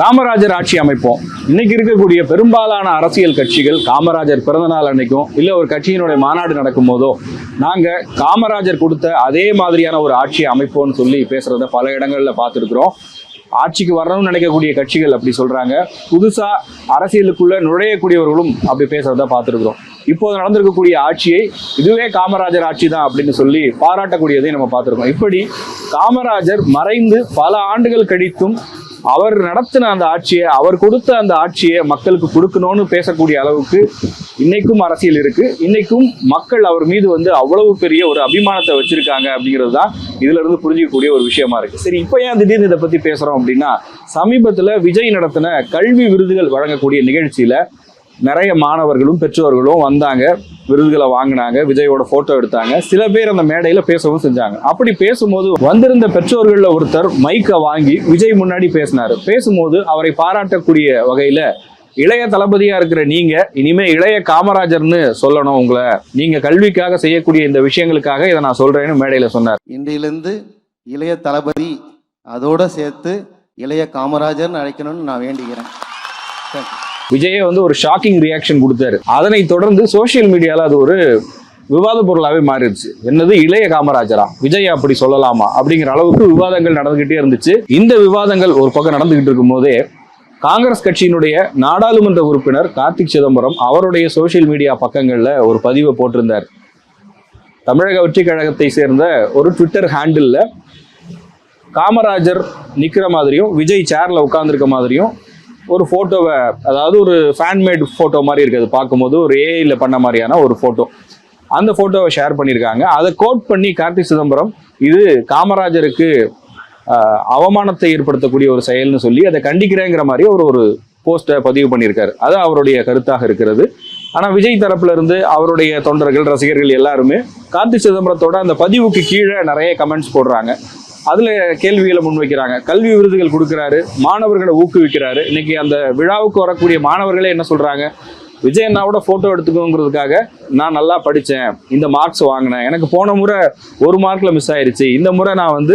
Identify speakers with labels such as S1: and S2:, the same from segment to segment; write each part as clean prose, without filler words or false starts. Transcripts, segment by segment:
S1: காமராஜர் ஆட்சி அமைப்போம். இன்னைக்கு இருக்கக்கூடிய பெரும்பாலான அரசியல் கட்சிகள் காமராஜர் பிறந்த நாள் அன்னைக்கும் இல்லை ஒரு கட்சியினுடைய மாநாடு நடக்கும் போதோ நாங்கள் காமராஜர் கொடுத்த அதே மாதிரியான ஒரு ஆட்சியை அமைப்போம்னு சொல்லி பேசுறத பல இடங்கள்ல பார்த்துருக்குறோம். ஆட்சிக்கு வரணும்னு நினைக்கக்கூடிய கட்சிகள் அப்படி சொல்றாங்க. புதுசா அரசியலுக்குள்ள நுழையக்கூடியவர்களும் அப்படி பேசுறத பார்த்துருக்குறோம். இப்போது நடந்திருக்கக்கூடிய ஆட்சியை இதுவே காமராஜர் ஆட்சி தான் அப்படின்னு சொல்லி பாராட்டக்கூடியதை நம்ம பார்த்துருக்கோம். இப்படி காமராஜர் மறைந்து பல ஆண்டுகள் கழித்தும் அவர் நடத்தின அந்த ஆட்சியை, அவர் கொடுத்த அந்த ஆட்சியை மக்களுக்கு கொடுக்கணும்னு பேசக்கூடிய அளவுக்கு இன்னைக்கும் அரசியல் இருக்கு. இன்னைக்கும் மக்கள் அவர் மீது அவ்வளவு பெரிய ஒரு அபிமானத்தை வச்சிருக்காங்க அப்படிங்கிறது தான் இதுல இருந்து புரிஞ்சிக்கக்கூடிய ஒரு விஷயமா இருக்கு. சரி, இப்போ ஏன் திடீர்னு இதை பத்தி பேசுறோம் அப்படின்னா, சமீபத்துல விஜய் நடத்தின கல்வி விருதுகள் வழங்கக்கூடிய நிகழ்ச்சியில நிறைய மாணவர்களும் பெற்றோர்களும் வந்தாங்க, விருதுகளை வாங்கினாங்க, விஜயோட போட்டோ எடுத்தாங்க. சில பேர் அந்த மேடையில பேசவும் செஞ்சாங்க. அப்படி பேசும்போது வந்திருந்த பெற்றோர்கள்ல ஒருத்தர் மைக்கை வாங்கி விஜய் முன்னாடி பேசினாரு. பேசும்போது அவரை பாராட்டக்கூடிய வகையில, இளைய தளபதியா இருக்கிற நீங்க இனிமே இளைய காமராஜர்னு சொல்லணும், உங்களை நீங்க கல்விக்காக செய்யக்கூடிய இந்த விஷயங்களுக்காக இதை நான் சொல்றேன்னு மேடையில சொன்னார்.
S2: இன்றையிலிருந்து இளைய தளபதி அதோட சேர்த்து இளைய காமராஜர்னு அழைக்கணும்னு நான் வேண்டிக்கிறேன்.
S1: விஜயே ஒரு ஷாக்கிங் ரியாக்ஷன் கொடுத்தாரு. அதனை தொடர்ந்து சோசியல் மீடியால அது ஒரு விவாத பொருளாவே மாறிடுச்சு. என்னது, இளைய காமராஜரா, விஜய் அப்படி சொல்லலாமா அப்படிங்கிற அளவுக்கு விவாதங்கள் நடந்துகிட்டே இருந்துச்சு. இந்த விவாதங்கள் ஒரு பக்கம் நடந்துகிட்டு இருக்கும் போதே காங்கிரஸ் கட்சியினுடைய நாடாளுமன்ற உறுப்பினர் கார்த்திக் சிதம்பரம் அவருடைய சோசியல் மீடியா பக்கங்கள்ல ஒரு பதிவை போட்டிருந்தார். தமிழக வெற்றி கழகத்தை சேர்ந்த ஒரு ட்விட்டர் ஹேண்டில்ல காமராஜர் நிக்கிற மாதிரியும் விஜய் சேர்ல உட்கார்ந்துருக்க மாதிரியும் ஒரு போட்டோவை, அதாவது ஒரு ஃபேன்மேட் போட்டோ மாதிரி இருக்குது, பார்க்கும்போது ஒரு ஏஐல பண்ண மாதிரியான ஒரு போட்டோ, அந்த போட்டோவை ஷேர் பண்ணியிருக்காங்க. அதை கோட் பண்ணி கார்த்திக் சிதம்பரம் இது காமராஜருக்கு அவமானத்தை ஏற்படுத்தக்கூடிய ஒரு செயல்னு சொல்லி அதை கண்டிக்கிறேங்கிற மாதிரி ஒரு போஸ்ட்டை பதிவு பண்ணியிருக்காரு. அது அவருடைய கருத்தாக இருக்கிறது. ஆனால் விஜய் தரப்புல இருந்து அவருடைய தொண்டர்கள், ரசிகர்கள் எல்லாருமே கார்த்திக் சிதம்பரத்தோட அந்த பதிவுக்கு கீழே நிறைய கமெண்ட்ஸ் போடுறாங்க. அதுல கேள்விகளை முன்வைக்கிறாங்க. கல்வி விருதுகள் கொடுக்குறாரு, மாணவர்களை ஊக்குவிக்கிறாரு. இன்னைக்கு அந்த விழாவுக்கு வரக்கூடிய மாணவர்களே என்ன சொல்றாங்க, விஜய் அண்ணாவோட போட்டோ எடுத்துக்கோங்கிறதுக்காக நான் நல்லா படித்தேன், இந்த மார்க்ஸ் வாங்கினேன், எனக்கு போன முறை ஒரு மார்க்ல மிஸ் ஆயிருச்சு, இந்த முறை நான்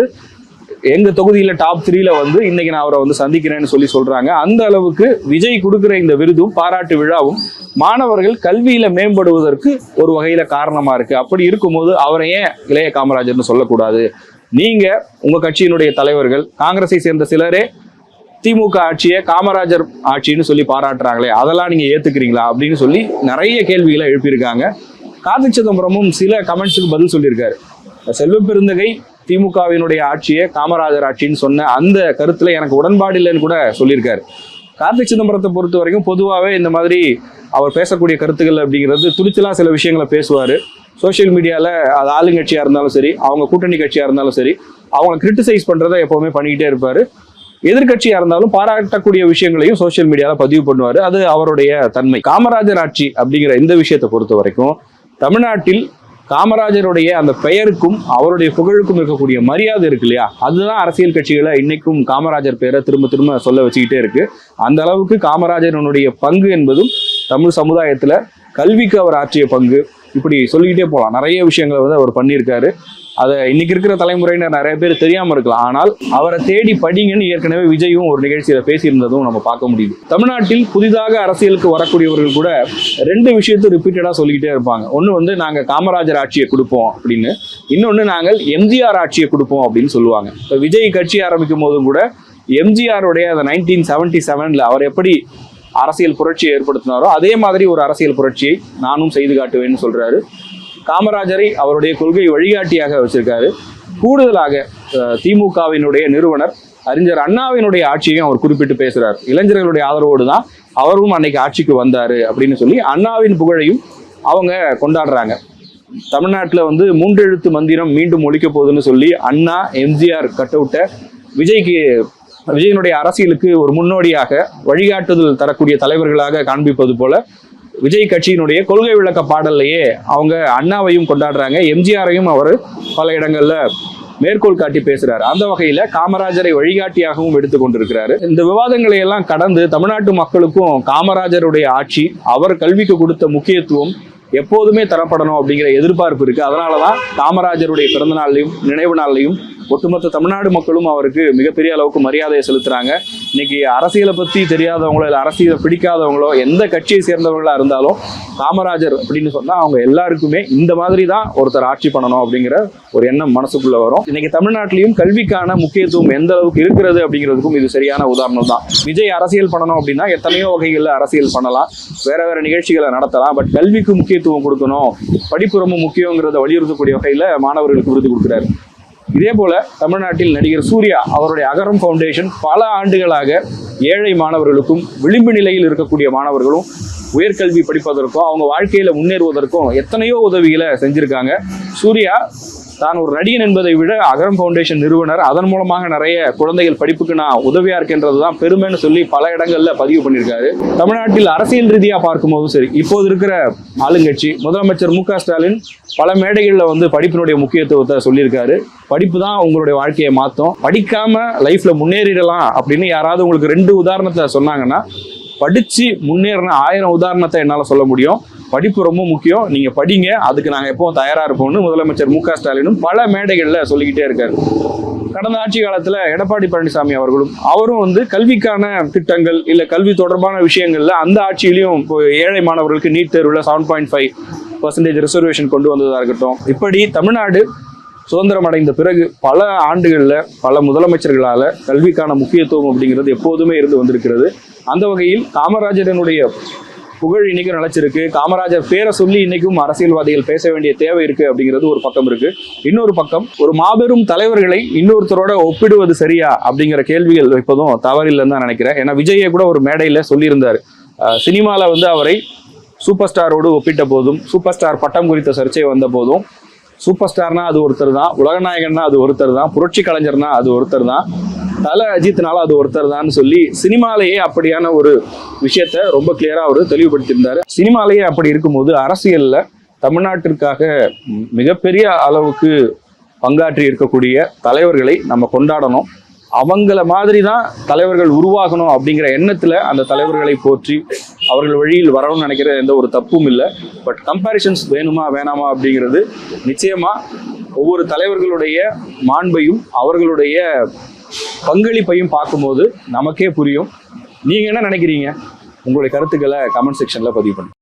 S1: எங்க தொகுதியில டாப் 3ல இன்னைக்கு நான் அவரை சந்திக்கிறேன்னு சொல்லி சொல்றாங்க. அந்த அளவுக்கு விஜய் கொடுக்குற இந்த விருதும் பாராட்டு விழாவும் மாணவர்கள் கல்வியில மேம்படுவதற்கு ஒரு வகையில காரணமா இருக்கு. அப்படி இருக்கும்போது அவரை ஏன் இளைய காமராஜர்னு சொல்லக்கூடாது? நீங்க உங்க கட்சியினுடைய தலைவர்கள், காங்கிரஸை சேர்ந்த சிலரே திமுக ஆட்சியை காமராஜர் ஆட்சின்னு சொல்லி பாராட்டுறாங்களே, அதெல்லாம் நீங்க ஏத்துக்கிறீங்களா அப்படின்னு சொல்லி நிறைய கேள்விகளை எழுப்பியிருக்காங்க. கார்த்திக் சிதம்பரமும் சில கமெண்ட்ஸுக்கு பதில் சொல்லியிருக்காரு. செல்வ பெருந்தகை திமுகவினுடைய ஆட்சியை காமராஜர் ஆட்சின்னு சொன்ன அந்த கருத்துல எனக்கு உடன்பாடு இல்லைன்னு கூட சொல்லியிருக்காரு. கார்த்திக் சிதம்பரத்தை பொறுத்த வரைக்கும் பொதுவாகவே இந்த மாதிரி அவர் பேசக்கூடிய கருத்துக்கள் அப்படிங்கிறது துணிச்சலாம் சில விஷயங்களை பேசுவார். சோசியல் மீடியாவில் அது ஆளுங்கட்சியாக இருந்தாலும் சரி, அவங்க கூட்டணி கட்சியாக இருந்தாலும் சரி, அவங்களை கிரிட்டிசைஸ் பண்ணுறதை எப்போவுமே பண்ணிக்கிட்டே இருப்பார். எதிர்கட்சியாக இருந்தாலும் பாராட்டக்கூடிய விஷயங்களையும் சோசியல் மீடியாவில் பதிவு பண்ணுவார். அது அவருடைய தன்மை. காமராஜர் ஆட்சி அப்படிங்கிற இந்த விஷயத்தை பொறுத்த வரைக்கும் தமிழ்நாட்டில் காமராஜருடைய அந்த பெயருக்கும் அவருடைய புகழுக்கும் இருக்கக்கூடிய மரியாதை இருக்கு இல்லையா, அதுதான் அரசியல் கட்சிகளை இன்னைக்கும் காமராஜர் பேரை திரும்ப திரும்ப சொல்ல வச்சுக்கிட்டே இருக்கு. அந்த அளவுக்கு காமராஜருடைய பங்கு என்பதும் தமிழ் சமுதாயத்துல கல்விக்கு அவர் ஆற்றிய பங்கு, இப்படி சொல்லிக்கிட்டே போகலாம். நிறைய விஷயங்களை அவர் பண்ணியிருக்காரு. அதை இன்னைக்கு இருக்கிற தலைமுறையினர் நிறைய பேர் தெரியாம இருக்கலாம். ஆனால் அவரை தேடி படிங்கன்னு ஏற்கனவே விஜயும் ஒரு நிகழ்ச்சியில பேசியிருந்ததும் நம்ம பார்க்க முடியுது. தமிழ்நாட்டில் புதிதாக அரசியலுக்கு வரக்கூடியவர்கள் கூட ரெண்டு விஷயத்தை ரிப்பீட்டடா சொல்லிக்கிட்டே இருப்பாங்க. ஒன்று நாங்க காமராஜர் ஆட்சியை கொடுப்போம் அப்படின்னு, இன்னொன்று நாங்கள் எம்ஜிஆர் ஆட்சியை கொடுப்போம் அப்படின்னு சொல்லுவாங்க. இப்போ விஜய் கட்சி ஆரம்பிக்கும் போதும் கூட எம்ஜிஆருடைய அந்த 1977 அவர் எப்படி அரசியல் புரட்சியை ஏற்படுத்தினாரோ அதே மாதிரி ஒரு அரசியல் புரட்சியை நானும் செய்து காட்டுவேன்னு சொல்றாரு. காமராஜரை அவருடைய கொள்கை வழிகாட்டியாக வச்சிருக்காரு. கூடுதலாக திமுகவினுடைய நிறுவனர் அறிஞர் அண்ணாவினுடைய ஆட்சியையும் அவர் குறிப்பிட்டு பேசுறாரு. இளைஞர்களுடைய ஆதரவோடு தான் அவரும் அன்னைக்கு ஆட்சிக்கு வந்தாரு அப்படின்னு சொல்லி அண்ணாவின் புகழையும் அவங்க கொண்டாடுறாங்க. தமிழ்நாட்டில் 3 எழுத்து மந்திரம் மீண்டும் ஒழிக்க போகுதுன்னு சொல்லி அண்ணா, எம்ஜிஆர் கட் அவுட்டை விஜயனுடைய அரசியலுக்கு ஒரு முன்னோடியாக வழிகாட்டுதல் தரக்கூடிய தலைவர்களாக காண்பிப்பது போல விஜய் கட்சியினுடைய கொள்கை விளக்க பாடல்லையே அவங்க அண்ணாவையும் கொண்டாடுறாங்க, எம்ஜிஆரையும் அவர் பல இடங்கள்ல மேற்கோள் காட்டி பேசுறாரு. அந்த வகையில காமராஜரை வழிகாட்டியாகவும் எடுத்து கொண்டிருக்கிறாரு. இந்த விவாதங்களை எல்லாம் கடந்து தமிழ்நாட்டு மக்களுக்கும் காமராஜருடைய ஆட்சி, அவர் கல்விக்கு கொடுத்த முக்கியத்துவம் எப்போதுமே தரப்படணும் அப்படிங்கிற எதிர்பார்ப்பு இருக்கு. அதனாலதான் காமராஜருடைய பிறந்த நாள்லையும் நினைவு நாள்லையும் ஒட்டுமொத்த தமிழ்நாடு மக்களும் அவருக்கு மிகப்பெரிய அளவுக்கு மரியாதையை செலுத்துறாங்க. இன்னைக்கு அரசியலை பத்தி தெரியாதவங்களோ இல்லை அரசியலை பிடிக்காதவங்களோ எந்த கட்சியை சேர்ந்தவங்களா இருந்தாலும் காமராஜர் அப்படின்னு சொன்னா அவங்க எல்லாருக்குமே இந்த மாதிரி தான் ஒருத்தர் ஆட்சி பண்ணணும் அப்படிங்கிற ஒரு எண்ணம் மனசுக்குள்ள வரும். இன்னைக்கு தமிழ்நாட்டிலையும் கல்விக்கான முக்கியத்துவம் எந்த அளவுக்கு இருக்கிறது அப்படிங்கிறதுக்கும் இது சரியான உதாரணம் தான். விஜய் அரசியல் பண்ணணும் அப்படின்னா எத்தனையோ வகைகளில் அரசியல் பண்ணலாம், வேற வேற நிகழ்ச்சிகளை நடத்தலாம். பட் கல்விக்கு முக்கியத்துவம் கொடுக்கணும், படிப்பு ரொம்ப முக்கியங்கிறத வலியுறுத்தக்கூடிய வகையில் மாணவர்களுக்கு விருது கொடுக்குறாரு. இதே போல தமிழ்நாட்டில் நடிகர் சூர்யா அவருடைய அகரம் ஃபவுண்டேஷன் பல ஆண்டுகளாக ஏழை மாணவர்களுக்கும் விளிம்பு நிலையில் இருக்கக்கூடிய மாணவர்களும் உயர்கல்வி படிப்பதற்கும் அவங்க வாழ்க்கையில முன்னேறுவதற்கும் எத்தனையோ உதவிகளை செஞ்சிருக்காங்க. சூர்யா தான் ஒரு நடிகன் என்பதை விட அகரம் ஃபவுண்டேஷன் நிறுவனர், அதன் மூலமாக நிறைய குழந்தைகள் படிப்புக்கு நான் உதவியா இருக்கின்றது தான் பெருமைன்னு சொல்லி பல இடங்கள்ல பதிவு பண்ணியிருக்காரு. தமிழ்நாட்டில் அரசியல் ரீதியா பார்க்கும்போதும் சரி, இப்போது இருக்கிற ஆளுங்கட்சி முதலமைச்சர் மு.க. ஸ்டாலின் பல மேடைகளில் படிப்பினுடைய முக்கியத்துவத்தை சொல்லியிருக்காரு. படிப்பு தான் உங்களுடைய வாழ்க்கையை மாற்றும், படிக்காம லைஃப்ல முன்னேறிடலாம் அப்படின்னு யாராவது உங்களுக்கு 2 உதாரணத்தை சொன்னாங்கன்னா படிச்சு முன்னேறின 1000 உதாரணத்தை என்னால் சொல்ல முடியும். படிப்பு ரொம்ப முக்கியம், நீங்க படிங்க, அதுக்கு நாங்கள் எப்பவும் தயாரா இருப்போம்னு முதலமைச்சர் மு.க. ஸ்டாலினும் பல மேடைகளில் சொல்லிக்கிட்டே இருக்காரு. கடந்த ஆட்சி காலத்துல எடப்பாடி பழனிசாமி அவரும் கல்விக்கான திட்டங்கள் இல்ல கல்வி தொடர்பான விஷயங்கள்ல அந்த ஆட்சியிலையும் ஏழை மாணவர்களுக்கு நீட் தேர்வுல 7.5% ரிசர்வேஷன் கொண்டு வந்ததா இருக்கட்டும். இப்படி தமிழ்நாடு சுதந்திரம் அடைந்த பிறகு பல ஆண்டுகள்ல பல முதலமைச்சர்களால கல்விக்கான முக்கியத்துவம் அப்படிங்கிறது எப்போதுமே இருந்து வந்திருக்கிறது. அந்த வகையில் காமராஜரனுடைய புகழ் இன்னைக்கும் நிலைச்சிருக்கு. காமராஜர் பேரை சொல்லி இன்னைக்கும் அரசியல்வாதிகள் பேச வேண்டிய தேவை இருக்கு அப்படிங்கிறது ஒரு பக்கம் இருக்கு. இன்னொரு பக்கம் ஒரு மாபெரும் தலைவர்களை இன்னொருத்தரோட ஒப்பிடுவது சரியா அப்படிங்கிற கேள்விகள் வைப்பதும் தவறில்லைன்னு தான் நினைக்கிறேன். ஏன்னா விஜயை கூட ஒரு மேடையில சொல்லியிருந்தாரு, சினிமால அவரை சூப்பர் ஸ்டாரோடு ஒப்பிட்ட போதும், சூப்பர் ஸ்டார் பட்டம் குறித்த சர்ச்சை வந்த போதும், சூப்பர் ஸ்டார்னா அது ஒருத்தர் தான், உலகநாயகன்னா அது ஒருத்தர் தான், புரட்சி கலைஞர்னா அது ஒருத்தர் தான், தல அஜித்னால அது ஒருத்தர் தான் சொல்லி சினிமாலேயே அப்படியான ஒரு விஷயத்த ரொம்ப கிளியரா அவர் தெளிவுபடுத்தியிருந்தாரு. சினிமாலேயே அப்படி இருக்கும்போது அரசியல்ல தமிழ்நாட்டிற்காக மிகப்பெரிய அளவுக்கு பங்காற்றி இருக்கக்கூடிய தலைவர்களை நம்ம கொண்டாடணும். அவங்கள மாதிரி தான் தலைவர்கள் உருவாகணும் அப்படிங்கிற எண்ணத்துல அந்த தலைவர்களை போற்றி அவர்கள் வழியில் வரணும்னு நினைக்கிற எந்த ஒரு தப்பும் இல்லை. பட் கம்பேரிசன்ஸ் வேணுமா வேணாமா அப்படிங்கிறது நிச்சயமா ஒவ்வொரு தலைவர்களுடைய மாண்பையும் அவர்களுடைய பங்களிப்பையும் பார்க்கும்போது நமக்கே புரியும். நீங்க என்ன நினைக்கிறீங்க? உங்களுடைய கருத்துக்களை கமெண்ட் செக்ஷன்ல பதிவு பண்ணுங்க.